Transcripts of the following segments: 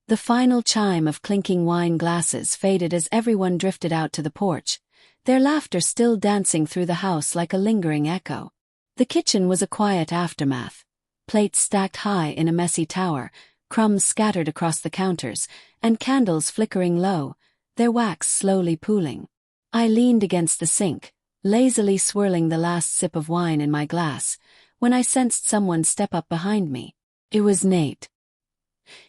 The final chime of clinking wine glasses faded as everyone drifted out to the porch, their laughter still dancing through the house like a lingering echo. The kitchen was a quiet aftermath. Plates stacked high in a messy tower, crumbs scattered across the counters, and candles flickering low, their wax slowly pooling. I leaned against the sink, lazily swirling the last sip of wine in my glass, when I sensed someone step up behind me. It was Nate.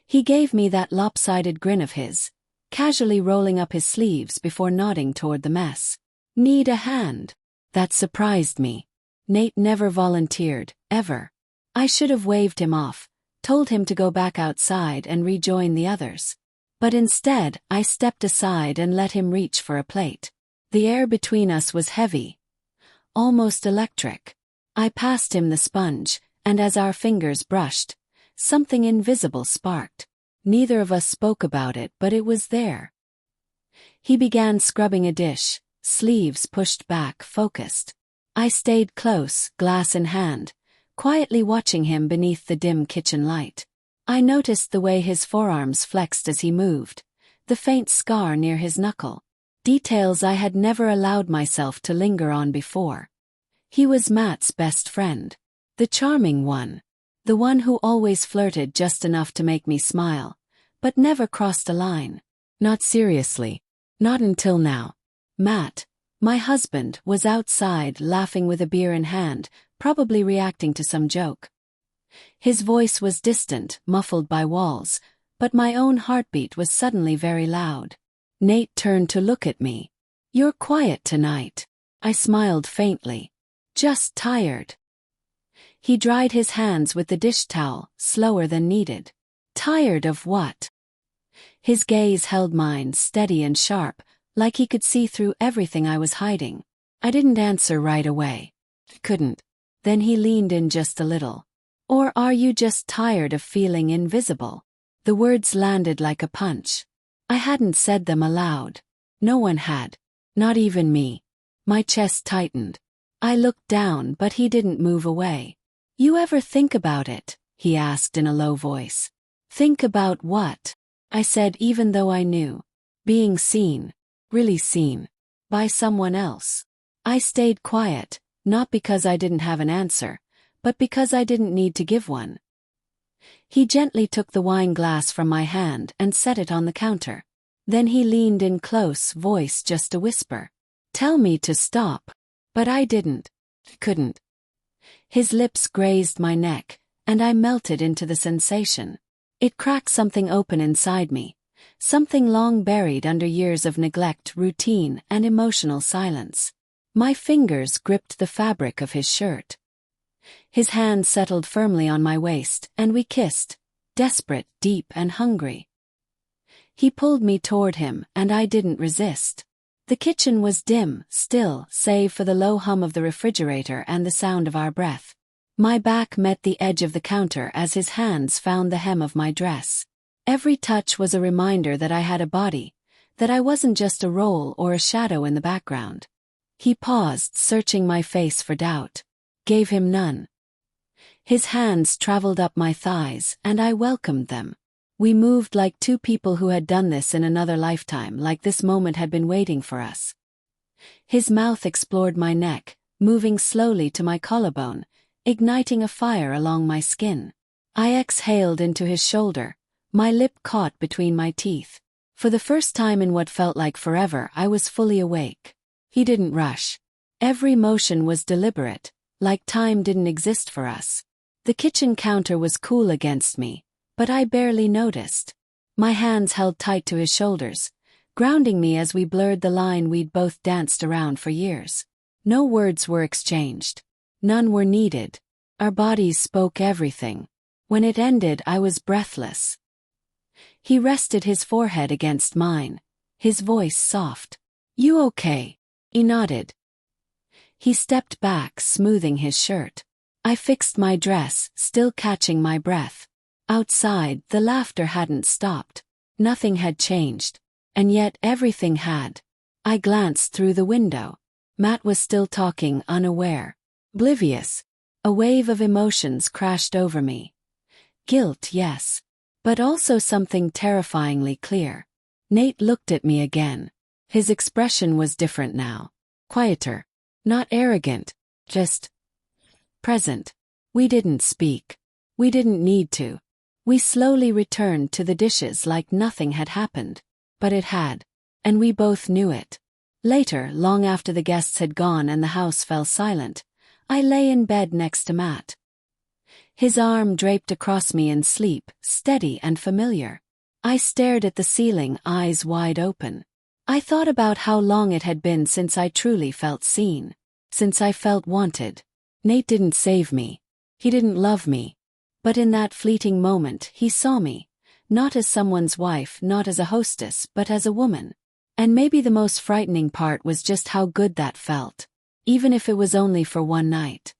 He gave me that lopsided grin of his, casually rolling up his sleeves before nodding toward the mess. "Need a hand?" That surprised me. Nate never volunteered, ever. I should have waved him off, told him to go back outside and rejoin the others. But instead, I stepped aside and let him reach for a plate. The air between us was heavy, almost electric. I passed him the sponge, and as our fingers brushed, something invisible sparked. Neither of us spoke about it, but it was there. He began scrubbing a dish, sleeves pushed back, focused. I stayed close, glass in hand, quietly watching him beneath the dim kitchen light. I noticed the way his forearms flexed as he moved, the faint scar near his knuckle. Details I had never allowed myself to linger on before. He was Matt's best friend. The charming one. The one who always flirted just enough to make me smile, but never crossed a line. Not seriously. Not until now. Matt, my husband, was outside laughing with a beer in hand, probably reacting to some joke. His voice was distant, muffled by walls, but my own heartbeat was suddenly very loud. Nate turned to look at me. "You're quiet tonight." I smiled faintly. "Just tired." He dried his hands with the dish towel, slower than needed. "Tired of what?" His gaze held mine, steady and sharp, like he could see through everything I was hiding. I didn't answer right away. Couldn't. Then he leaned in just a little. "Or are you just tired of feeling invisible?" The words landed like a punch. I hadn't said them aloud. No one had. Not even me. My chest tightened. I looked down, but he didn't move away. "You ever think about it?" he asked in a low voice. "Think about what?" I said, even though I knew. "Being seen. Really seen. By someone else." I stayed quiet, not because I didn't have an answer, but because I didn't need to give one. He gently took the wine glass from my hand and set it on the counter. Then he leaned in close, voice just a whisper. "Tell me to stop." But I didn't. Couldn't. His lips grazed my neck, and I melted into the sensation. It cracked something open inside me, something long buried under years of neglect, routine, and emotional silence. My fingers gripped the fabric of his shirt. His hand settled firmly on my waist, and we kissed, desperate, deep, and hungry. He pulled me toward him, and I didn't resist. The kitchen was dim, still, save for the low hum of the refrigerator and the sound of our breath. My back met the edge of the counter as his hands found the hem of my dress. Every touch was a reminder that I had a body, that I wasn't just a role or a shadow in the background. He paused, searching my face for doubt. Gave him none. His hands traveled up my thighs, and I welcomed them. We moved like two people who had done this in another lifetime, like this moment had been waiting for us. His mouth explored my neck, moving slowly to my collarbone, igniting a fire along my skin. I exhaled into his shoulder, my lip caught between my teeth. For the first time in what felt like forever, I was fully awake. He didn't rush. Every motion was deliberate, like time didn't exist for us. The kitchen counter was cool against me, but I barely noticed. My hands held tight to his shoulders, grounding me as we blurred the line we'd both danced around for years. No words were exchanged. None were needed. Our bodies spoke everything. When it ended, I was breathless. He rested his forehead against mine, his voice soft. "You okay?" He nodded. He stepped back, smoothing his shirt. I fixed my dress, still catching my breath. Outside, the laughter hadn't stopped. Nothing had changed. And yet everything had. I glanced through the window. Matt was still talking, unaware. Oblivious. A wave of emotions crashed over me. Guilt, yes. but also something terrifyingly clear. Nate looked at me again. His expression was different now. Quieter. Not arrogant. Just present. We didn't speak. We didn't need to. We slowly returned to the dishes like nothing had happened. But it had. And we both knew it. Later, long after the guests had gone and the house fell silent, I lay in bed next to Matt. His arm draped across me in sleep, steady and familiar. I stared at the ceiling, eyes wide open. I thought about how long it had been since I truly felt seen. Since I felt wanted. Nate didn't save me. He didn't love me. But in that fleeting moment, he saw me. Not as someone's wife, not as a hostess, but as a woman. And maybe the most frightening part was just how good that felt. Even if it was only for one night.